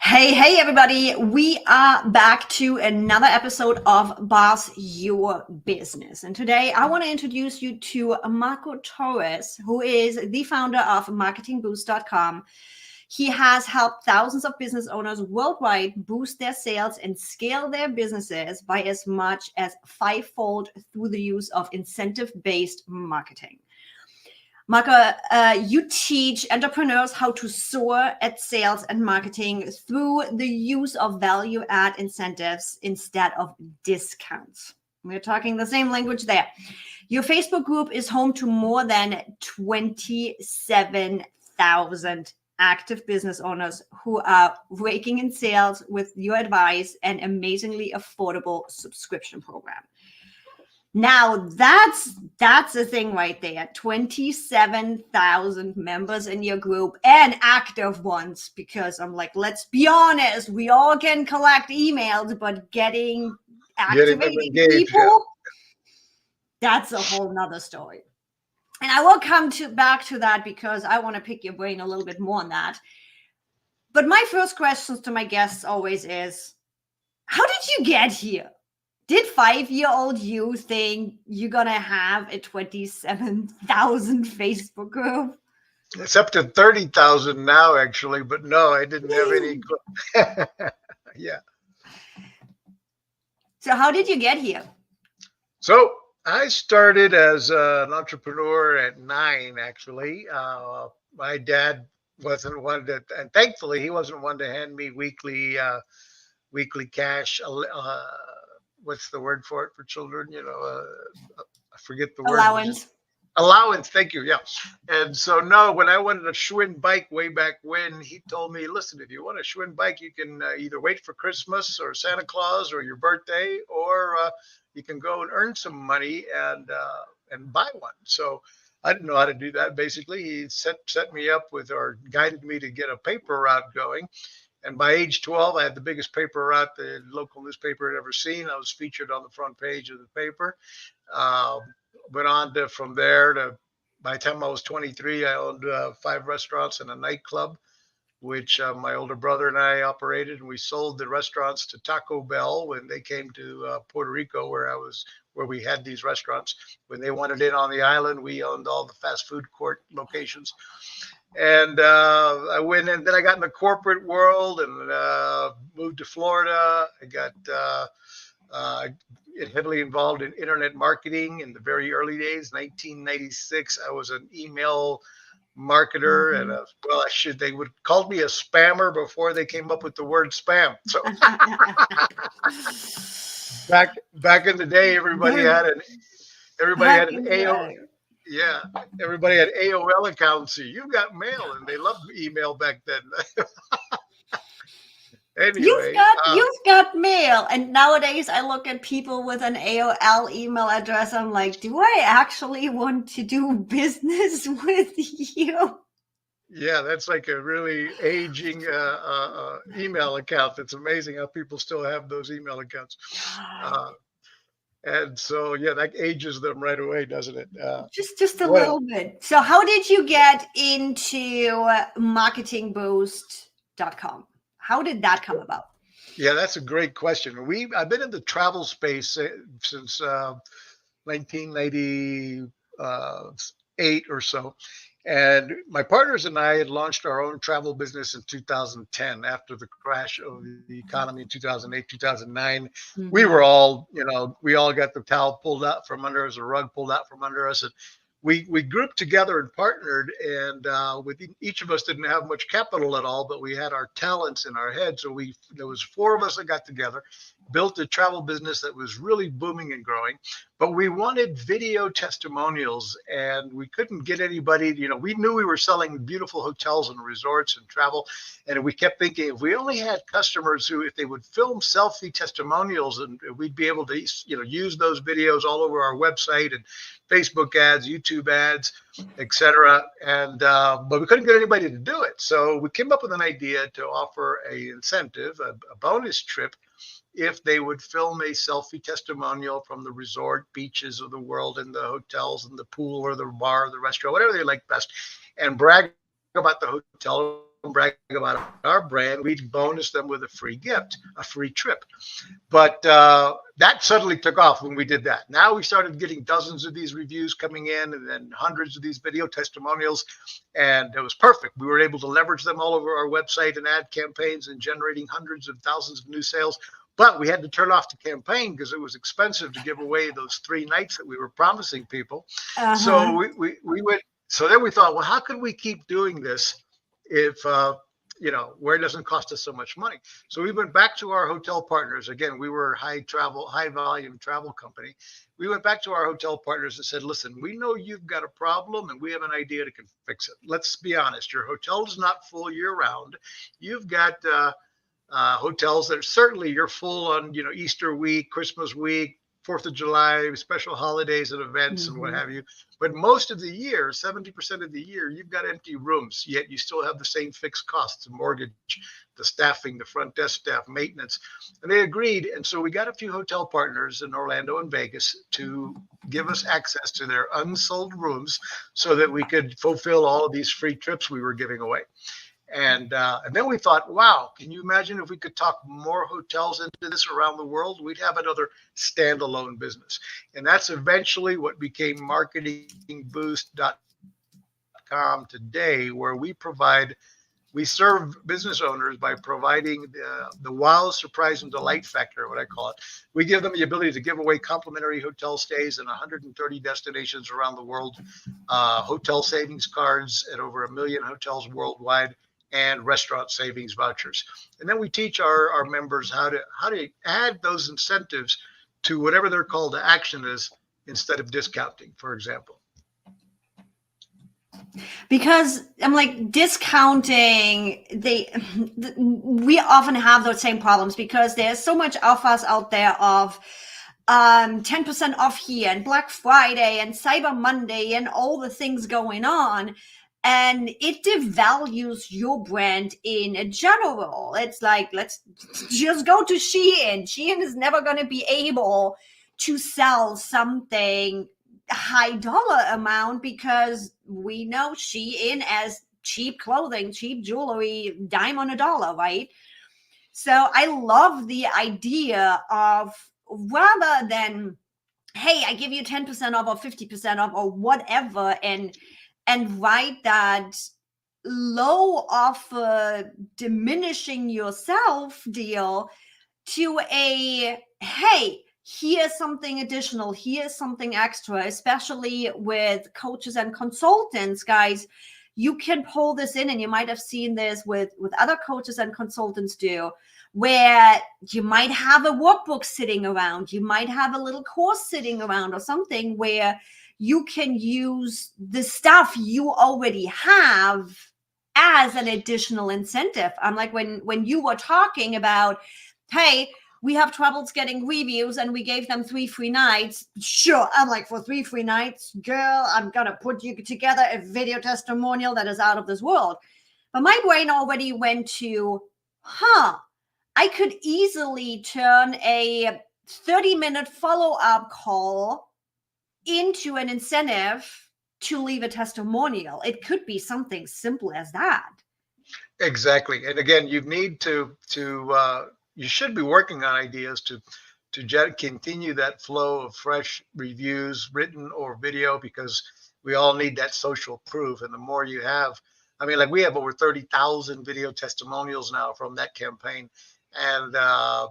Hey, everybody. We are back to another episode of Boss Your Business. And today I want to introduce you to Marco Torres, who is the founder of marketingboost.com. He has helped thousands of business owners worldwide boost their sales and scale their businesses by as much as fivefold through the use of incentive-based marketing. Marco, you teach entrepreneurs how to soar at sales and marketing through the use of value-add incentives instead of discounts. We're talking the same language there. Your Facebook group is home to more than 27,000 active business owners who are raking in sales with your advice and amazingly affordable subscription program. Now that's a thing right there. 27,000 members in your group and active ones, because I'm like, let's be honest, we all can collect emails, but activating people, that's a whole nother story. And I will come back to that because I want to pick your brain a little bit more on that. But my first questions to my guests always is, how did you get here? Did 5-year-old you think you're going to have a 27,000 Facebook group? It's up to 30,000 now, actually, but no, I didn't have any. Yeah. So how did you get here? So I started as an entrepreneur at 9, actually. My dad wasn't one that, and thankfully he wasn't one to hand me weekly cash. What's the word for it for children? I forget the word. Allowance. Thank you. Yeah. And so, no, when I wanted a Schwinn bike way back when, he told me, listen, if you want a Schwinn bike, you can either wait for Christmas or Santa Claus or your birthday, or you can go and earn some money and buy one. So I didn't know how to do that. Basically, he set me up with, or guided me to get a paper route going. And by age 12, I had the biggest paper route the local newspaper had ever seen. I was featured on the front page of the paper. Went on from there to, by the time I was 23, I owned 5 restaurants and a nightclub, which my older brother and I operated. And we sold the restaurants to Taco Bell when they came to Puerto Rico, where we had these restaurants. When they wanted in on the island, we owned all the fast food court locations. And I went in, then I got in the corporate world and moved to Florida. I got heavily involved in internet marketing in the very early days. 1996, I was an email marketer, and they would call me a spammer before they came up with the word spam. So back in the day, everybody had an AOL. Yeah, everybody had AOL accounts. You got mail, and they loved email back then. Anyway, you've got mail, and nowadays I look at people with an AOL email address. I'm like, do I actually want to do business with you? Yeah, that's like a really aging email account. It's amazing how people still have those email accounts. And so, yeah, that ages them right away, doesn't it? Just a little bit. So how did you get into marketingboost.com? How did that come about? Yeah, that's a great question. I've been in the travel space since 1998 or so. And my partners and I had launched our own travel business in 2010 after the crash of the economy in 2008, 2009. Mm-hmm. We were all, we all got the towel pulled out from under us, a rug pulled out from under us. And we grouped together and partnered, and with each of us didn't have much capital at all, but we had our talents in our head. So there was 4 of us that got together, built a travel business that was really booming and growing, but we wanted video testimonials, and we couldn't get anybody. We knew we were selling beautiful hotels and resorts and travel, and we kept thinking if we only had customers who, if they would film selfie testimonials, and we'd be able to, use those videos all over our website and Facebook ads, YouTube ads, etc. And but we couldn't get anybody to do it. So we came up with an idea to offer an incentive, a bonus trip, if they would film a selfie testimonial from the resort beaches of the world and the hotels and the pool or the bar or the restaurant, whatever they like best, and brag about the hotel brag about our brand, we'd bonus them with a free gift, a free trip. But that suddenly took off when we did that. Now we started getting dozens of these reviews coming in, and then hundreds of these video testimonials, and it was perfect. We were able to leverage them all over our website and ad campaigns and generating hundreds of thousands of new sales. But we had to turn off the campaign because it was expensive to give away those 3 nights that we were promising people. So we went. So then we thought, well, how can we keep doing this if where it doesn't cost us so much money? So we went back to our hotel partners. Again, we were high volume travel company. We went back to our hotel partners and said, listen, we know you've got a problem and we have an idea to fix it. Let's be honest. Your hotel is not full year round. You've got hotels that certainly you're full on, Easter week, Christmas week, 4th of July, special holidays and events and what have you. But most of the year, 70% of the year, you've got empty rooms, yet you still have the same fixed costs, the mortgage, the staffing, the front desk staff, maintenance. And they agreed. And so we got a few hotel partners in Orlando and Vegas to give us access to their unsold rooms so that we could fulfill all of these free trips we were giving away. And then we thought, wow, can you imagine if we could talk more hotels into this around the world? We'd have another standalone business. And that's eventually what became marketingboost.com today, where we serve business owners by providing the wow, surprise, and delight factor, what I call it. We give them the ability to give away complimentary hotel stays in 130 destinations around the world, hotel savings cards at over 1 million hotels worldwide, and restaurant savings vouchers. And then we teach our members how to add those incentives to whatever their call to action is instead of discounting, for example. Because I'm like, discounting, we often have those same problems because there's so much offers out there of 10% off here and Black Friday and Cyber Monday and all the things going on. And it devalues your brand in general. It's like, let's just go to Shein. Shein is never going to be able to sell something high dollar amount because we know Shein as cheap clothing, cheap jewelry, dime on a dollar, right? So I love the idea of, rather than, hey, I give you 10% off or 50% off or whatever, and write that low offer diminishing yourself deal to a, hey, here's something additional, here's something extra, especially with coaches and consultants, guys. You can pull this in, and you might have seen this with other coaches and consultants do, where you might have a workbook sitting around, you might have a little course sitting around or something where you can use the stuff you already have as an additional incentive. I'm like, when you were talking about, hey, we have troubles getting reviews and we gave them 3 free nights. Sure. I'm like, for 3 free nights, girl, I'm going to put you together a video testimonial that is out of this world. But my brain already went to, I could easily turn a 30-minute follow-up call into an incentive to leave a testimonial. It could be something simple as that. Exactly. And again, you need to you should be working on ideas to continue that flow of fresh reviews, written or video, because we all need that social proof. And the more you have, I mean, like we have over 30,000 video testimonials now from that campaign, and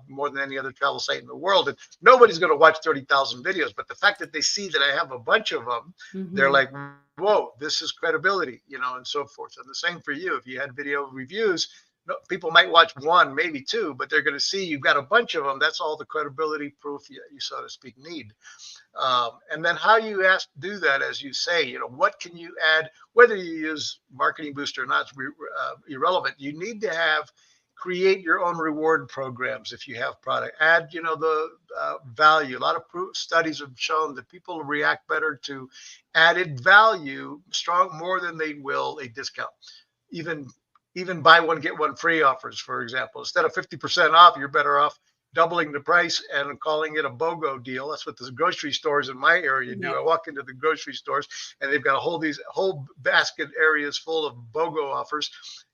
more than any other travel site in the world. And nobody's going to watch 30,000 videos, but the fact that they see that I have a bunch of them, they're like, whoa, this is credibility, and so forth. And the same for you. If you had video reviews, people might watch 1, maybe 2, but they're going to see you've got a bunch of them. That's all the credibility proof you so to speak, need. And then how you do that, as you say, what can you add, whether you use Marketing Boost or not, is irrelevant. You need to create your own reward programs. If you have product, add, the value. A lot of studies have shown that people react better to added value, more than they will a discount. Even buy one, get one free offers, for example. Instead of 50% off, you're better off doubling the price and calling it a BOGO deal. That's what the grocery stores in my area do. Yeah. I walk into the grocery stores and they've got these whole basket areas full of BOGO offers.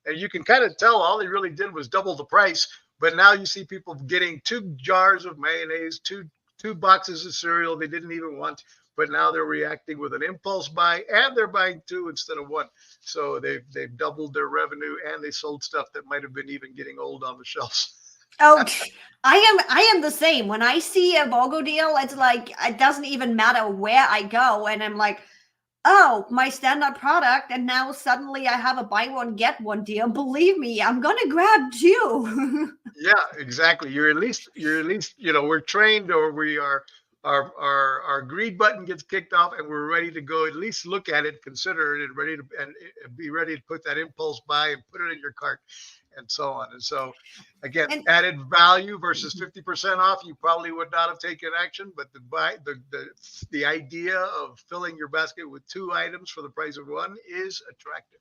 And you can kind of tell all they really did was double the price. But now you see people getting 2 jars of mayonnaise, two boxes of cereal they didn't even want, but now they're reacting with an impulse buy, and they're buying 2 instead of 1. So they've doubled their revenue, and they sold stuff that might have been even getting old on the shelves. Oh, I am the same. When I see a BOGO deal, it's like it doesn't even matter where I go, and I'm like, oh, my standard product, and now suddenly I have a buy one get one deal. Believe me, I'm gonna grab 2. Yeah, exactly. You're at least we're trained, or we are our greed button gets kicked off, and we're ready to go at least look at it, consider it, and be ready to put that impulse buy and put it in your cart, and so on. And so again, added value versus 50% off, you probably would not have taken action, but the idea of filling your basket with 2 items for the price of 1 is attractive.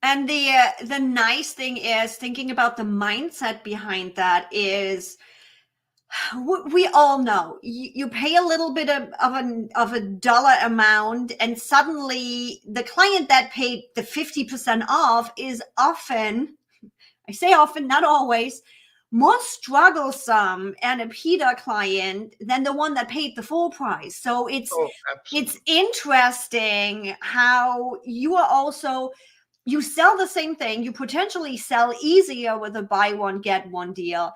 And the nice thing is, thinking about the mindset behind that is, we all know you pay a little bit of a dollar amount, and suddenly the client that paid the 50% off is often, I say often, not always, more strugglesome and a Peter client than the one that paid the full price. So it's interesting how you are also, you sell the same thing, you potentially sell easier with a buy one get one deal,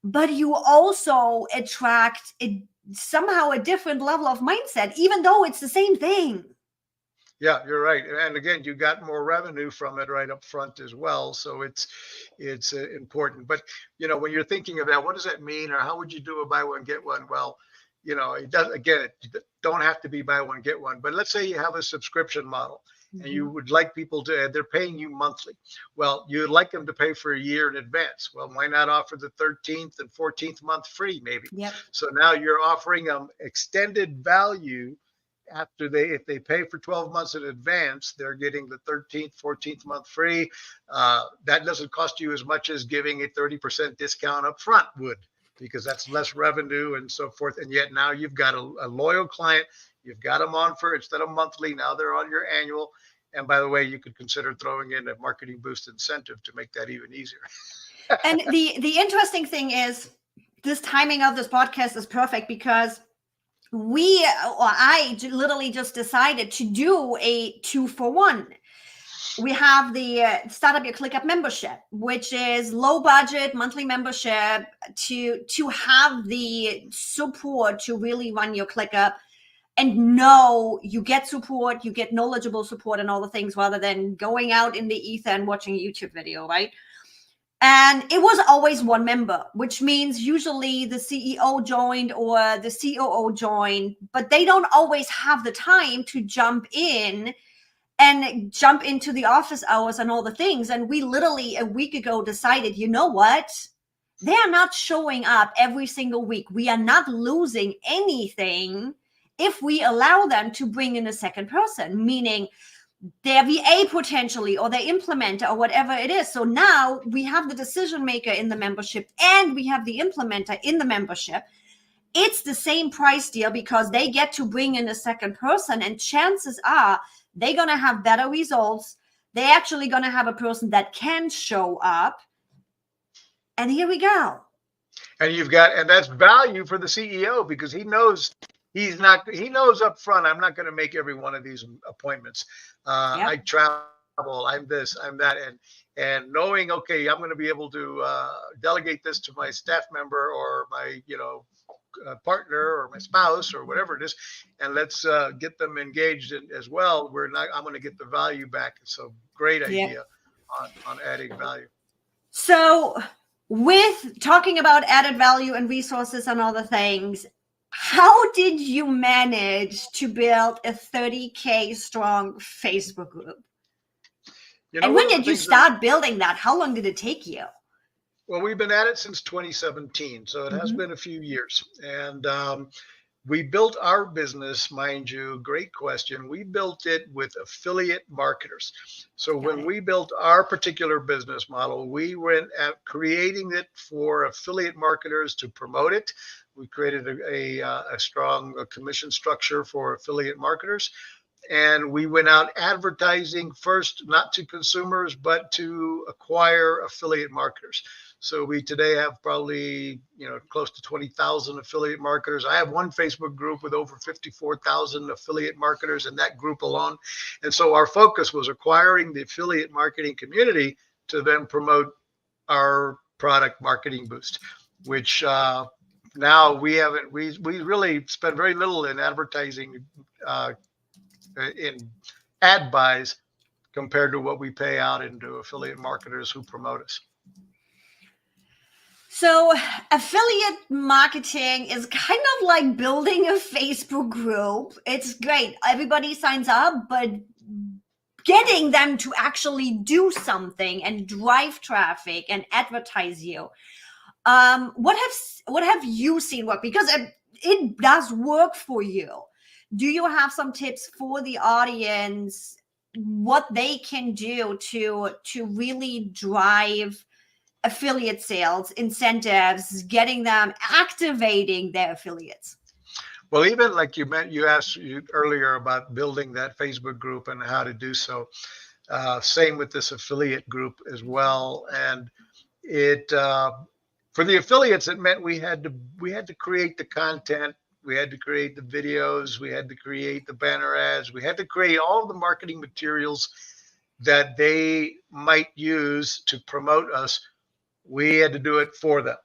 but you also attract somehow a different level of mindset, even though it's the same thing. Yeah, you're right. And again, you got more revenue from it right up front as well. So it's important. But, when you're thinking of that, what does that mean? Or how would you do a buy one, get one? Well, it does, again, it don't have to be buy one, get one. But let's say you have a subscription model. And you would like people to, they're paying you monthly. Well, you'd like them to pay for a year in advance. Well, why not offer the 13th and 14th month free, maybe? Yep. So now you're offering them extended value after if they pay for 12 months in advance, they're getting the 13th, 14th month free. That doesn't cost you as much as giving a 30% discount up front would, because that's less revenue and so forth. And yet now you've got a loyal client. You've got them on for, instead of monthly, now they're on your annual. And by the way, you could consider throwing in a marketing boost incentive to make that even easier. And the interesting thing is, this timing of this podcast is perfect, because I literally just decided to do a 2-for-1. We have the Start Up Your ClickUp membership, which is low budget monthly membership to have the support to really run your ClickUp. And know you get support, you get knowledgeable support and all the things, rather than going out in the ether and watching a YouTube video, right? And it was always one member, which means usually the CEO joined or the COO joined, but they don't always have the time to jump into the office hours and all the things. And we literally a week ago decided, you know what? They are not showing up every single week. We are not losing anything if we allow them to bring in a second person, meaning their VA potentially, or their implementer, or whatever it is. So now we have the decision maker in the membership, and we have the implementer in the membership. It's the same price deal because they get to bring in a second person, and chances are they're going to have better results. They're actually going to have a person that can show up. And here we go. And that's value for the CEO, because he knows he knows up front, I'm not going to make every one of these appointments. Yep. I travel, I'm this, I'm that. And knowing, okay, I'm going to be able to delegate this to my staff member or my, partner or my spouse or whatever it is. And let's get them engaged as well. I'm going to get the value back. So great idea on adding value. So with talking about added value and resources and all the things, how did you manage to build a 30K strong Facebook group? And when did you start building that? How long did it take you? Well, we've been at it since 2017, so it has been a few years. And we built our business, mind you, great question. We built it with affiliate marketers. So Got when it. we built our particular business model, we went at creating it for affiliate marketers to promote it. We created a strong commission structure for affiliate marketers. And we went out advertising first, not to consumers, but to acquire affiliate marketers. So we today have probably, close to 20,000 affiliate marketers. I have one Facebook group with over 54,000 affiliate marketers in that group alone. And so our focus was acquiring the affiliate marketing community to then promote our product Marketing Boost, which now we really spend very little in advertising, in ad buys, compared to what we pay out into affiliate marketers who promote us. So affiliate marketing is kind of like building a Facebook group. It's great. Everybody signs up, but getting them to actually do something and drive traffic and advertise you. What have you seen work? Because it does work for you. Do you have some tips for the audience, what they can do to really drive affiliate sales, incentives, getting them activating their affiliates? Well, even like you asked earlier about building that Facebook group and how to do so. Same with this affiliate group as well. And it for the affiliates, it meant we had to create the content, we had to create the videos, we had to create the banner ads, we had to create all the marketing materials that they might use to promote us. We had to do it for them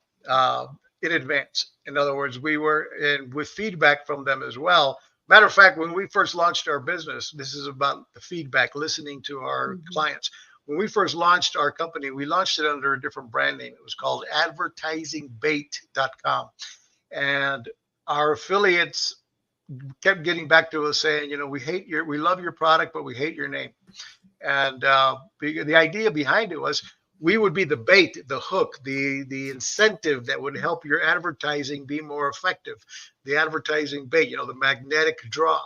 in advance. In other words, we were in with feedback from them as well. Matter of fact, when we first launched our business, this is about the feedback, listening to our clients. When we first launched our company, we launched it under a different brand name. It was called advertisingbait.com. And our affiliates kept getting back to us saying, we love your product, but we hate your name. And the idea behind it was we would be the bait, the hook, the incentive that would help your advertising be more effective. The advertising bait, the magnetic draw.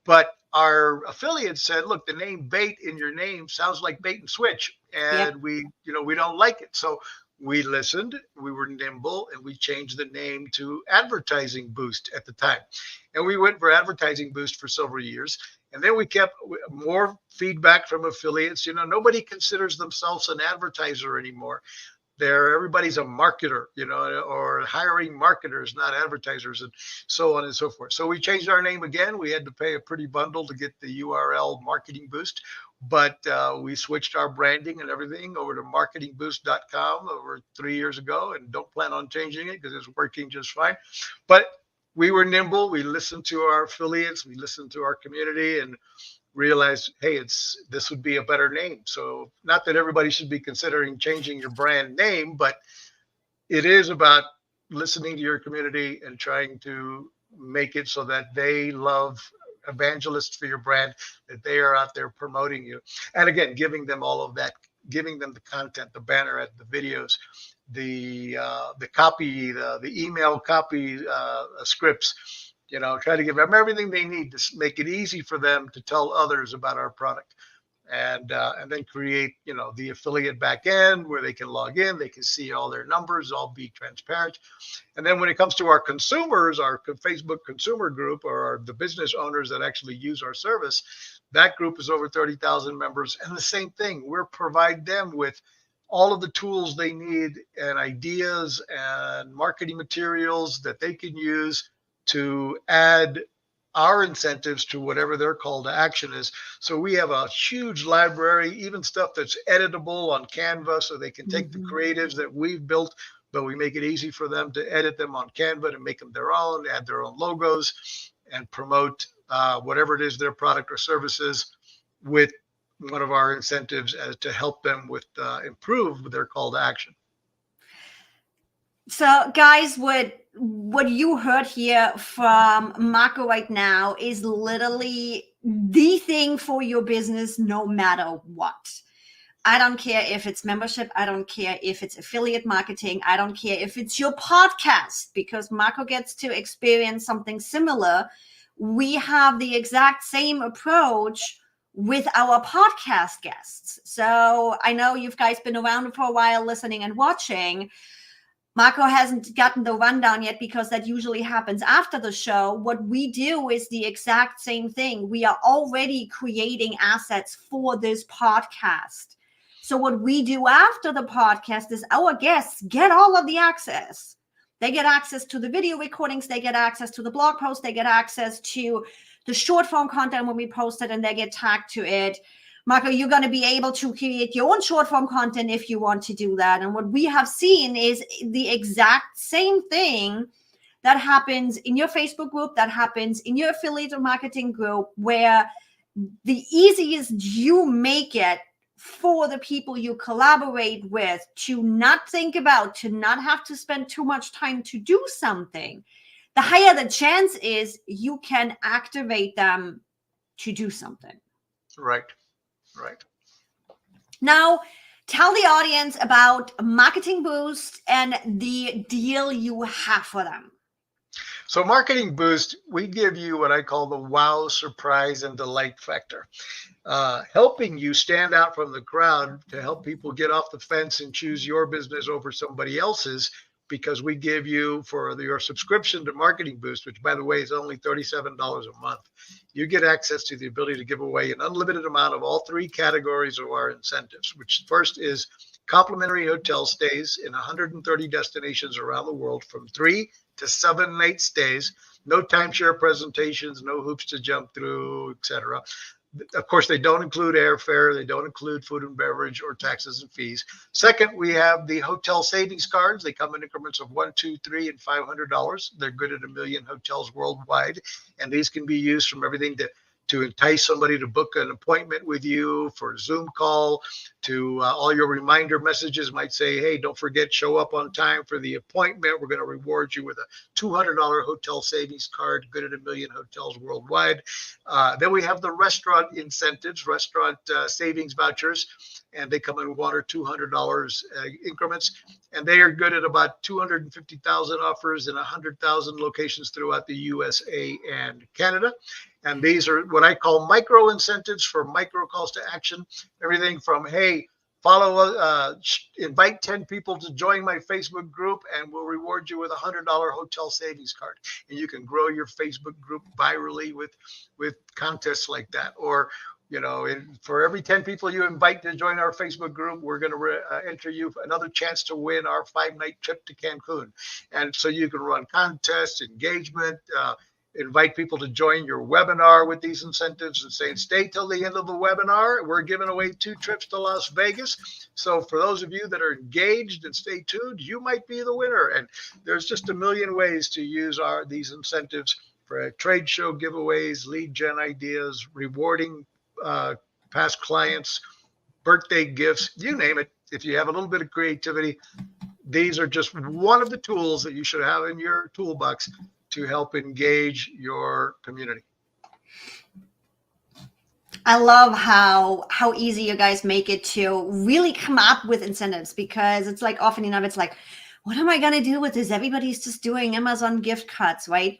But our affiliates said, look, the name bait in your name sounds like bait and switch. And we don't like it. So we listened, we were nimble, and we changed the name to Advertising Boost at the time. And we went for Advertising Boost for several years. And then we kept more feedback from affiliates. Nobody considers themselves an advertiser anymore. Everybody's a marketer, or hiring marketers, not advertisers, and so on and so forth. So we changed our name again. We had to pay a pretty bundle to get the URL Marketing Boost, but we switched our branding and everything over to marketingboost.com over 3 years ago, and don't plan on changing it because it's working just fine. But we were nimble. We listened to our affiliates. We listened to our community and realized, hey, this would be a better name. So not that everybody should be considering changing your brand name, but it is about listening to your community and trying to make it so that they love evangelists for your brand, that they are out there promoting you. And again, giving them all of that, giving them the content, the banner ad, the videos, the copy, the email copy scripts, try to give them everything they need to make it easy for them to tell others about our product. And then create, the affiliate back end where they can log in, they can see all their numbers, all be transparent. And then when it comes to our consumers, our Facebook consumer group, or the business owners that actually use our service, that group is over 30,000 members. And the same thing, we're provide them with all of the tools they need and ideas and marketing materials that they can use to add our incentives to whatever their call to action is. So we have a huge library, even stuff that's editable on Canva, so they can take the creatives that we've built, but we make it easy for them to edit them on Canva and make them their own, add their own logos, and promote whatever it is, their product or services, with one of our incentives as to help them with improve their call to action. So guys, what you heard here from Marco right now is literally the thing for your business, no matter what. I don't care if it's membership. I don't care if it's affiliate marketing. I don't care if it's your podcast, because Marco gets to experience something similar. We have the exact same approach with our podcast guests. So I know you guys been around for a while listening and watching. Marco hasn't gotten the rundown yet because that usually happens after the show. What we do is the exact same thing. We are already creating assets for this podcast. So what we do after the podcast is our guests get all of the access. They get access to the video recordings. They get access to the blog posts. They get access to the short form content when we post it, and they get tagged to it. Marco, you're going to be able to create your own short form content if you want to do that. And what we have seen is the exact same thing that happens in your Facebook group, that happens in your affiliate marketing group, where the easiest you make it for the people you collaborate with to not think about, to not have to spend too much time to do something, the higher the chance is you can activate them to do something. Right. Now, tell the audience about Marketing Boost and the deal you have for them. So Marketing Boost, we give you what I call the wow, surprise, and delight factor, helping you stand out from the crowd to help people get off the fence and choose your business over somebody else's, because we give you, for your subscription to Marketing Boost, which by the way is only $37 a month, you get access to the ability to give away an unlimited amount of all three categories of our incentives, which first is complimentary hotel stays in 130 destinations around the world from 3 to 7 night stays, no timeshare presentations, no hoops to jump through, etc. Of course, they don't include airfare. They don't include food and beverage or taxes and fees. Second, we have the hotel savings cards. They come in increments of $1, $2, $3, and $500. They're good at 1 million hotels worldwide. And these can be used from everything to entice somebody to book an appointment with you for a Zoom call, to all your reminder messages might say, hey, don't forget, show up on time for the appointment. We're going to reward you with a $200 hotel savings card, good at 1 million hotels worldwide. Then we have the restaurant incentives, restaurant savings vouchers, and they come in $100 or $200 increments. And they are good at about 250,000 offers in 100,000 locations throughout the USA and Canada. And these are what I call micro incentives for micro calls to action. Everything from, hey, invite 10 people to join my Facebook group and we'll reward you with a $100 hotel savings card. And you can grow your Facebook group virally with contests like that. Or, for every 10 people you invite to join our Facebook group, we're going to enter you another chance to win our 5-night trip to Cancun. And so you can run contests, engagement, invite people to join your webinar with these incentives and say, stay till the end of the webinar. We're giving away 2 trips to Las Vegas. So for those of you that are engaged and stay tuned, you might be the winner. And there's just a million ways to use these incentives for trade show giveaways, lead gen ideas, rewarding past clients, birthday gifts, you name it. If you have a little bit of creativity, these are just one of the tools that you should have in your toolbox to help engage your community. I love how easy you guys make it to really come up with incentives, because it's like often enough, it's like, what am I going to do with this? Everybody's just doing Amazon gift cards, right?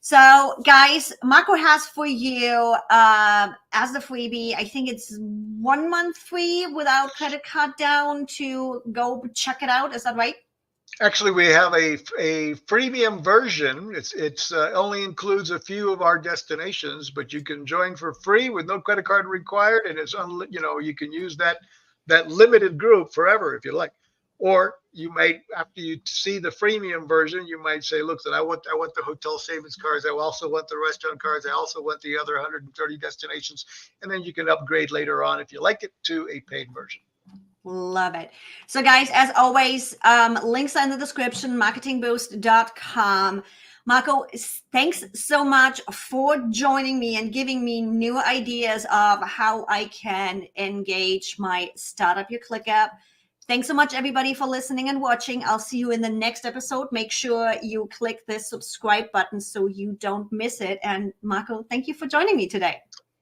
So guys, Marco has for you as the freebie, I think it's 1 month free without credit card down to go check it out. Is that right? Actually, we have a freemium version. It's only includes a few of our destinations, but you can join for free with no credit card required, and it's you can use that limited group forever if you like. Or you might, after you see the freemium version, you might say, look, I want the hotel savings cards. I also want the restaurant cards. I also want the other 130 destinations, and then you can upgrade later on if you like it to a paid version. Love it. So guys, as always, links are in the description, marketingboost.com. Marco, thanks so much for joining me and giving me new ideas of how I can engage my Startup Your Click app. Thanks so much, everybody, for listening and watching. I'll see you in the next episode. Make sure you click the subscribe button so you don't miss it. And Marco, thank you for joining me today.